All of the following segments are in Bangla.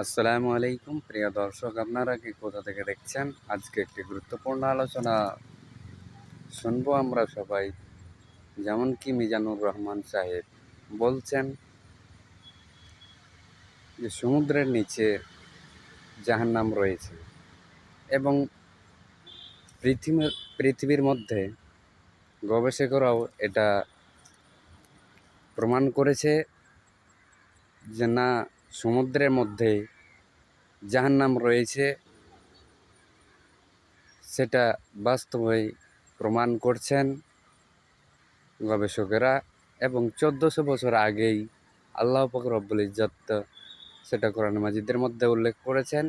আসসালামু আলাইকুম প্রিয় দর্শক, আপনারা কি কোথা থেকে দেখছেন? আজকে একটি গুরুত্বপূর্ণ আলোচনা শুনবো আমরা সবাই। যেমন কি মিজানুর রহমান সাহেব বলছেন যে সমুদ্রের নিচে জাহান্নাম রয়েছে এবং পৃথিবীর মধ্যে গবেষকরাও এটা প্রমাণ করেছে যে না, সমুদ্রের মধ্যে জাহান্নাম রয়েছে, সেটা বাস্তবেই প্রমাণ করছেন গবেষকেরা। এবং 1400 বছর আগেই আল্লাহ পাক রব্বুল ইজ্জত সেটা কোরআন মাজিদের মধ্যে উল্লেখ করেছেন।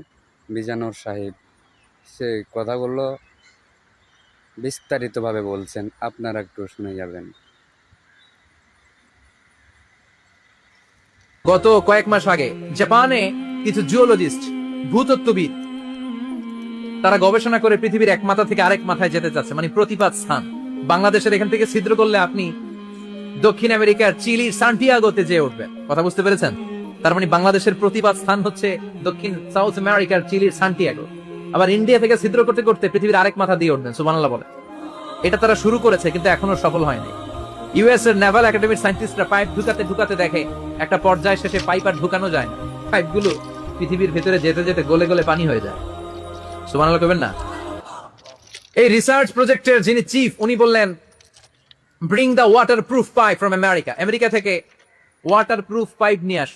মিজানুর সাহেব সে কথাগুলো বিস্তারিতভাবে বলছেন, আপনারা একটু শুনে যাবেন। গত কয়েক মাস আগে জাপানে কিছু জিওলজিস্ট, ভূতত্ত্ববিদ, তারা গবেষণা করে পৃথিবীর এক মাথা থেকে আরেক মাথায় যেতে চাচ্ছে, মানে প্রতিপাদ স্থান। বাংলাদেশের এখান থেকে ছিদ্র করলে আপনি দক্ষিণ আমেরিকার চিলির সান্টিয়াগোতে যেয়ে উঠবেন। কথা বুঝতে পেরেছেন? তার মানে বাংলাদেশের প্রতিপাদ স্থান হচ্ছে দক্ষিণ সাউথ আমেরিকার চিলির সান্টিয়াগো। আবার ইন্ডিয়া থেকে ছিদ্র করতে করতে পৃথিবীর আরেক মাথা দিয়ে উঠবেন। সুবহানাল্লাহ বলে। এটা তারা শুরু করেছে, কিন্তু এখনো সফল হয়নি। ইউএস এর নেভাল একাডেমির সায়েন্টিস্টরা পাইপ ঢুকাতে ঢুকাতে দেখে একটা পর্যায় শেষে পাইপ আর ঢুকানো যায় না। পাইপগুলো পৃথিবীর ভেতরে যেতে যেতে গলে গলে পানি হয়ে যায়। সুবহানাল্লাহ কইবেন না? এই রিসার্চ প্রজেক্টের যিনি চিফ, উনি বললেন, bring the water proof pipe from America. America থেকে ওয়াটার প্রুফ পাইপ নিয়ে আস।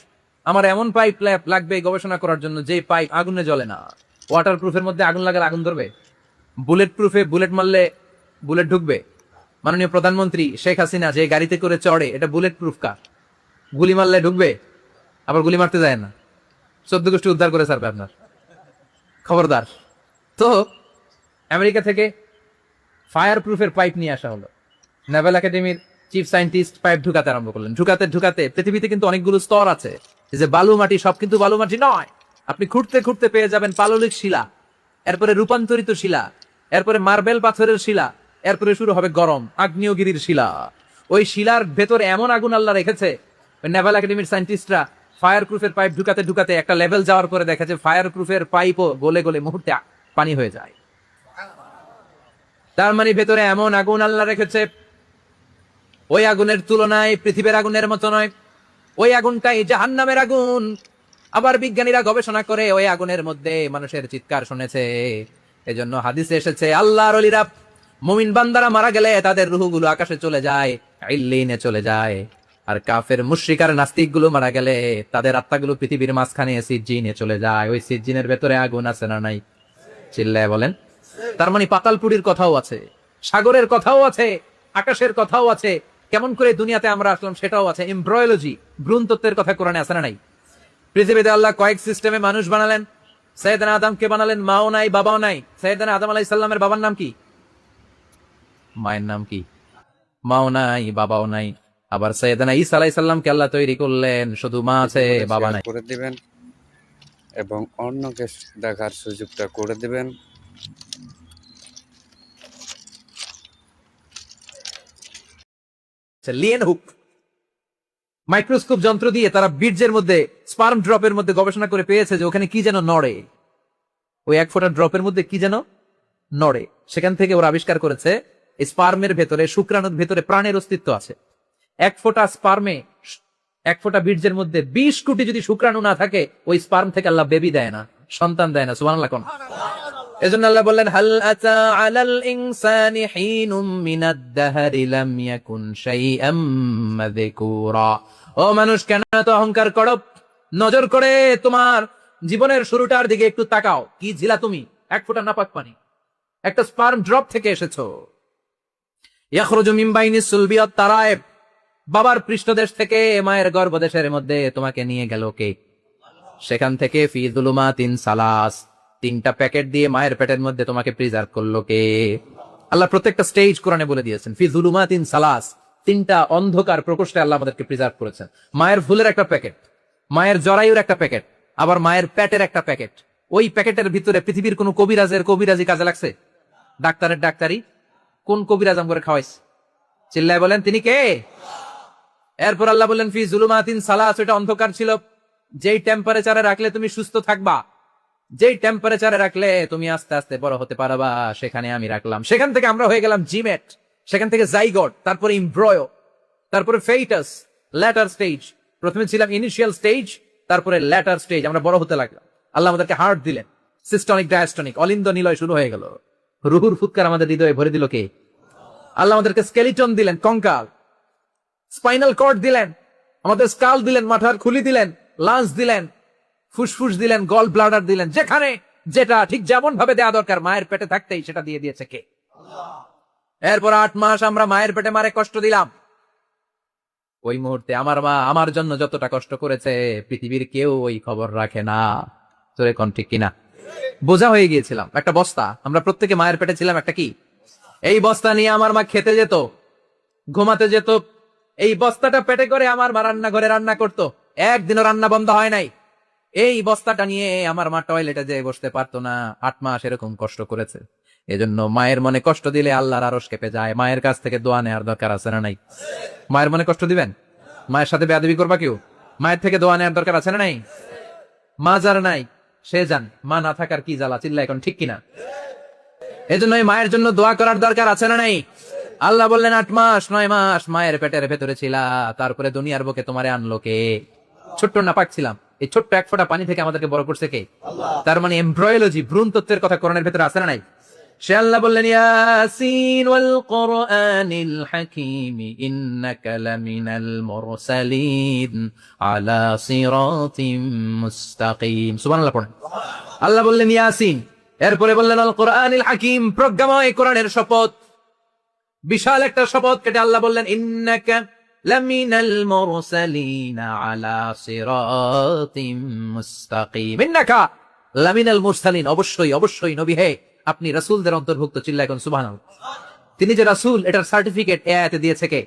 আমার এমন পাইপ লাগবে গবেষণা করার জন্য যে পাইপ আগুনে জ্বলে না। ওয়াটার প্রুফের মধ্যে আগুন লাগালে আগুন ধরবে? বুলেট প্রুফে বুলেট মারলে বুলেট ঢুকবে? মাননীয় প্রধানমন্ত্রী শেখ হাসিনা যে গাড়িতে করে চড়ে, এটা বুলেট প্রুফ কার? গুলি মারলে ঢুকবে? আবার গুলি মারতে যায় না, 14 গোষ্ঠী উদ্ধার করে ছাড়বে আপনার। খবরদার। তো আমেরিকা থেকে ফায়ার প্রুফের পাইপ নিয়ে আসা হলো। নেভাল একাডেমির চিফ সায়েন্টিস্ট পাইপ ঢুকাতে আরম্ভ করলেন। ঢুকাতে ঢুকাতে পৃথিবীতে কিন্তু অনেকগুলো স্তর আছে। এই যে বালু মাটি, সব কিন্তু বালু মাটি নয়। আপনি খুঁড়তে খুঁড়তে পেয়ে যাবেন পাললিক শিলা, এরপরে রূপান্তরিত শিলা, এরপরে মার্বেল পাথরের শিলা, এরপরে শুরু হবে গরম আগ্নেয়গিরির শিলা। ওই শিলার ভেতরে এমন আগুন আল্লাহ রেখেছে, নেভাল একাডেমির সায়েন্টিস্টরা ফায়ার প্রুফের পাইপ ঢুকাতে ঢুকাতে একটা লেভেল যাওয়ার পরে দেখেছে ফায়ার প্রুফের পাইপও গলে গলে মুহূর্তে পানি হয়ে যায়। তার মানে ভেতরে এমন আগুন আল্লাহ রেখেছে, ওই আগুনের তুলনায় পৃথিবীর আগুনের মতো নয়। ওই আগুনটাই জাহান্নামের আগুন। আবার বিজ্ঞানীরা গবেষণা করে ওই আগুনের মধ্যে মানুষের চিৎকার শুনেছে। এজন্য হাদিসে এসেছে, আল্লাহর ওলিরা, মুমিন বান্দারা মারা গেলে তাদের রূহগুলো আকাশে চলে যায়, ইল্লিনে চলে যায়। আর কাফের মুশরিক আর নাস্তিক গুলো মারা গেলে তাদের আত্মাগুলো পৃথিবীর মাঝখানে সিজ্জিনে চলে যায়। ওই সিজ্জিনের ভেতরে আগুন আছে না নাই? চিল্লায় বলেন। তার মানে পাতালপুরীর কথাও আছে, সাগরের কথাও আছে, আকাশের কথাও আছে। কেমন করে দুনিয়াতে আমরা আসলাম সেটাও আছে। এমব্রয়োলজি, ভ্রূণতত্ত্বের কথা কোরআনে আছে না নাই? পৃথিবীতে আল্লাহ কয়েক সিস্টেমে মানুষ বানালেন। সৈয়দনা আদমকে বানালেন, মাও নাই বাবাও নাই। সৈয়দনা আদম আলাইহিস সালামের বাবার নাম কি? মায়ের নাম কি? মাও নাই বাবাও নাই। আবার সৈয়দনা ঈসা আলাইহিস সালামকে আল্লাহ তৈরি করলেন, শুধু মা আছে বাবা নাই। করে দিবেন এবং অন্যকে দেখার সুযোগটা করে দিবেন। লিয়েন হুক মাইক্রোস্কোপ যন্ত্র দিয়ে তারা বীর্যের মধ্যে, স্পার্ম ড্রপের মধ্যে গবেষণা করে পেয়েছে যে ওখানে কি যেন নড়ে। ওই এক ফোঁটা ড্রপের মধ্যে কি যেন নড়ে। সেখান থেকে ওরা আবিষ্কার করেছে এই স্পার্মের ভেতরে, শুক্রাণুর ভেতরে প্রাণের অস্তিত্ব আছে। এক ফোঁটা স্পার্মে, এক ফোঁটা বীর্যের মধ্যে 20 কোটি যদি শুক্রাণু না থাকে, ওই স্পার্ম থেকে আল্লাহ বেবি দেয় না, সন্তান দেয় না। সুবহানাল্লাহ কোন? এজন্য আল্লাহ বললেন, হাল আতা আলাল ইনসানি হিনুম মিনাদ দাহরি লাম ইয়াকুন শাইআম মাযকুরা। ও মানুষ, কেন এত অহংকার করো? নজর করে তোমার জীবনের শুরুটার দিকে একটু তাকাও। কি ছিলা তুমি? এক ফোঁটা নাপাক পানি, একটা স্পার্ম ড্রপ থেকে এসেছো। ইয়াখরুজু মিন বাইনিস সুলবি ওয়াত তারায়েব। বাবার পৃষ্ঠদেশ থেকে মায়ের গর্ভদেশের মধ্যে তোমাকে নিয়ে গেল কে? সেখান থেকে ফি যুলুমাতিন সালাস, 3টা প্যাকেট দিয়ে মায়ের পেটের মধ্যে তোমাকে প্রিজার্ভ করলো কে? আল্লাহ প্রত্যেকটা স্টেজ কোরআনে বলে দিয়েছেন। ফি যুলুমাতিন সালাস, 3টা অন্ধকার প্রকোষ্ঠে আল্লাহ আমাদেরকে প্রিজার্ভ করেছেন। মায়ের ফুলের একটা প্যাকেট, মায়ের জরায়ুর একটা প্যাকেট, আবার মায়ের পেটের একটা প্যাকেট। ওই প্যাকেটের ভিতরে পৃথিবীর কোন কবিরাজের কবিরাজি কাজে লাগছে? ডাক্তারের ডাক্তারি কোন কবিরাজ আম করে খাওয়াইছে? চিল্লায় বলেন, তিনি কে? এরপর আল্লাহ বললেন ফি যুলুমাতিন সালাস, এটা অন্ধকার ছিল। যেই টেম্পারেচারে রাখলে তুমি সুস্থ থাকবা, যেই টেম্পারেচারে রাখলে তুমি আস্তে আস্তে বড় হতে পারবা, সেখানে আমি রাখলাম। সেখান থেকে আমরা হয়ে গেলাম জিমেট, সেখান থেকে জাইগট, তারপরে ইমব্রয়ো, তারপরে ফেইটাস, ল্যাটার স্টেজ। প্রথমে ছিলাম ইনিশিয়াল স্টেজ, তারপরে ল্যাটার স্টেজ, আমরা বড় হতে লাগলাম। আল্লাহ আমাদেরকে হার্ট দিলেন, সিস্টনিক, ডায়াস্টনিক, অলিন্দ নিলয় শুরু হয়ে গেল। রুহুর ফুৎকার আমাদের হৃদয়ে ভরে দিল কে? আল্লাহ আমাদেরকে স্কেলিটন দিলেন, কঙ্কাল, স্পাইনাল কর্ড দিলেন, আমাদের স্কাল দিলেন, মাথার খুলি দিলেন, লাঞ্চ দিলেন, ফুসফুস দিলেন, গল ব্লাডার দিলেন। যেখানে যেটা ঠিক যেমন ভাবে দেওয়া দরকার মায়ের পেটে থাকতেই সেটা দিয়ে দিয়েছে কে? এরপর 8 মাস আমরা মায়ের পেটে মারে কষ্ট দিলাম। ওই মুহূর্তে আমার মা আমার জন্য যতটা কষ্ট করেছে পৃথিবীর কেউ ওই খবর রাখে না। তোরে কোন ঠিক কিনা? বোঝা হয়ে গিয়েছিলাম, একটা বস্তা। আমরা প্রত্যেকে মায়ের পেটে ছিলাম একটা কি, এই বস্তা নিয়ে আমার মা খেতে যেত, ঘুমাতে যেত, এই বস্তাটা পেটে করে আমার মা রান্নাঘরে রান্না করত, একদিনও রান্না বন্ধ হয় নাই। এই বস্তাটা নিয়ে আমার মা টয়লেটে যেয়ে বসতে পারতো না। 8 মাস এরকম কষ্ট করেছে। এজন্য মায়ের মনে কষ্ট দিলে আল্লাহর আরশ কেঁপে যায়। মায়ের কাছ থেকে দোয়া নেওয়ার দরকার আছে না নাই? মায়ের মনে কষ্ট দিবেন? মায়ের সাথে বেয়াদবি করবা কেউ? মায়ের থেকে দোয়া নেওয়ার দরকার আছে না নাই? মা যার নাই সে জান মা না থাকার কি জ্বালা, চিল্লা এখন ঠিক কিনা? এজন্য এই মায়ের জন্য দোয়া করার দরকার আছে না নাই? আল্লাহ বললেন 8 মাস 9 মাস মায়ের পেটের ভেতরে ছিলা, তারপরে দুনিয়ার বুকে তোমারে আনলো কে? ছোট্ট নাপাক ছিলাম, এই ছোট্ট এক ফোঁটা পানি থেকে আমাদেরকে বড় করছে কে? তার মানে এমব্রয়োলজি, ভ্রূণ তত্ত্বের কথা কোরআনের ভেতরে আছে না নাই? সে আল্লাহ বললেন ইয়াসিন ওয়াল কোরআনিল হাকীম ইন্নাকা লামিনাল মুরসালিন আলা সিরাতিম মুস্তাকিম। সুবহানাল্লাহ পড়েন। আল্লাহ বললেন ইয়াসিন, এরপরে বললেন আল কোরআনিল হাকীম, প্রজ্ঞাময় কোরআনের শপথ। বিশাল একটা শপথ কেটে আল্লাহ বললেন ইন্নাকা লামিনাল মুরসালিন আলা সিরাতিম মুস্তাকিম। ইন্নাকা লামিনাল মুরসালিন, অবশ্যই অবশ্যই নবী হে আপনি রাসূলদের অন্তর্ভুক্ত। চিল্লা এখন সুবহানাল্লাহ। তিনি যে রাসূল এটার সার্টিফিকেট এই আয়াতে দিয়েছে কে?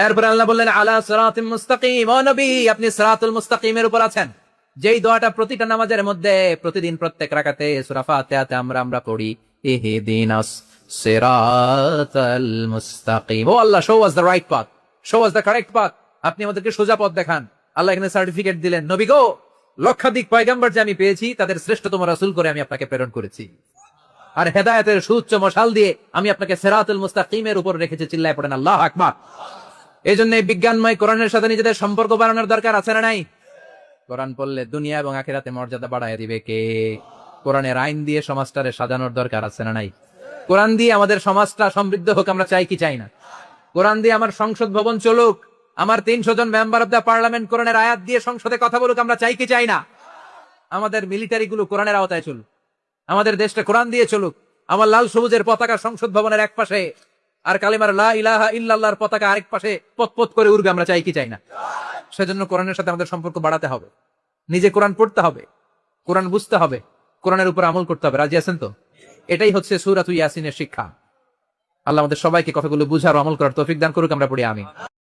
এরপর আল্লাহ বললেন আলা সিরাতিম মুস্তাকিম, ও নবী আপনি সিরাতুল মুস্তাকিমের উপর আছেন। যেই দোয়াটা প্রতিটা নামাজের মধ্যে প্রতিদিন প্রত্যেক রাকাতে সূরা ফাতিহাতে আমরা পড়ি, ইহদিনাস সিরাতাল মুস্তাকিম। ও আল্লাহ, show us the right path, show us the correct path. আপনি আমাদেরকে সোজা পথ দেখান। আল্লাহ এখানে সার্টিফিকেট দিলেন, নবী গো, লক্ষাধিক পয়গম্বর যে আমি পেয়েছি তাদের শ্রেষ্ঠতম রাসূল করে আমি আপনাকে প্রেরণ করেছি, আর হেদায়েতের সুউচ্চ মশাল দিয়ে আমি আপনাকে সিরাতুল মুস্তাকিমের উপর রেখেছি। চিল্লায় পড়েন আল্লাহু আকবার। এই জন্য বিজ্ঞানময় কোরআনের সাথে নিজেদের সম্পর্ক বাড়ানোর দরকার আছে না নাই? কোরআন পড়লে দুনিয়া এবং আখিরাতে মর্যাদা বাড়ায় দিবে কে? কোরআনের আইন দিয়ে সমাজটারে সাজানোর দরকার আছে না নাই? কোরআন দিয়ে আমাদের সমাজটা সমৃদ্ধ হোক, আমরা চাই কি চাই না? কোরআন দিয়ে আমার সংসদ ভবন চলুক, আমার 300 জন মেম্বার অব দ্য পার্লামেন্ট কোরআনের আয়াত দিয়ে সংসদে কথা বলুক, আমরা চাই কি চাই না? আমাদের মিলিটারি গুলো কোরআনের আওতায় চলুক, আমাদের দেশটা কোরআন দিয়ে চলুক। আমার লাল সবুজের পতাকা সংসদ ভবনের এক পাশে, আর কালিমার লা ইলাহা ইল্লাল্লাহর পতাকা আরেক পাশে পতপত করে উড়বে, আমরা চাই কি চাই না? সেজন্য কোরআনের সাথে আমাদের সম্পর্ক বাড়াতে হবে, নিজে কোরআন পড়তে হবে, কোরআন বুঝতে হবে, কোরআনের উপর আমল করতে হবে। রাজি আছেন তো? এটাই হচ্ছে সূরাতুল ইয়াসিনের শিক্ষা। আল্লাহ আমাদের সবাইকে কথাগুলো বুঝার ও আমল করার তৌফিক দান করুক। আমরা পড়ি আমিন।